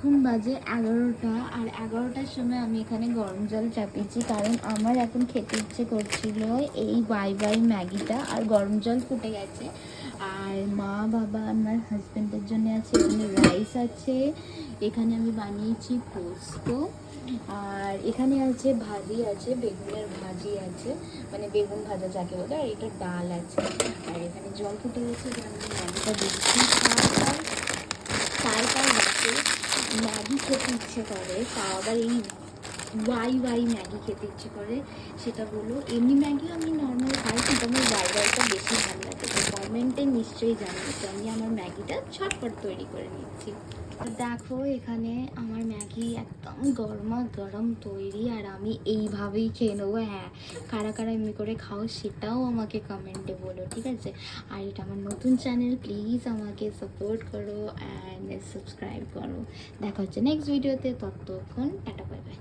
এখন বাজে 11টা, আর 11টার সময় আমি এখানে গরম জল চাপিয়েছি, কারণ আমার এখন খেতে ইচ্ছে করছিল এই বাই বাই ম্যাগিটা। আর গরম জল ফুটে গেছে, আর মা বাবা আমার হাজব্যান্ডের জন্য আছে এখানে রাইস আছে, এখানে আমি বানিয়েছি পোস্ত, আর এখানে আছে ভাজি আছে, বেগুনের ভাজি আছে, মানে বেগুন ভাজা যাকে বলে, আর এটা ডাল আছে। আর এখানে জল ফুটে গেছে, এখানে আমি ম্যাগিটা দিচ্ছি। কার কার রাতে ম্যাগি খেতে ইচ্ছে করে, তা আবার এই ওয়াই ওয়াই ম্যাগি খেতে ইচ্ছে করে সেটা বলো। এমনি ম্যাগিও আমি নর্মাল খাই, কিন্তু আমার ওয়াই ওয়াইটা বেশি ভালো লাগে। তো কমেন্টে নিশ্চয়ই জানাবো, তো আমি আমার ম্যাগিটা ছটপট তৈরি করে নিচ্ছি। দেখো এখানে আমার ম্যাগি একদম গরমা গরম তৈরি, আর আমি এইভাবেই খেয়ে নেবো। হ্যাঁ, কারা কারা এমনি করে খাও সেটাও আমাকে কমেন্টে বলো, ঠিক আছে? আর এটা আমার নতুন চ্যানেল, প্লিজ আমাকে সাপোর্ট করো অ্যান্ড সাবস্ক্রাইব করো। দেখা হচ্ছে নেক্সট ভিডিওতে, ততক্ষণ টাটা বাই বাই।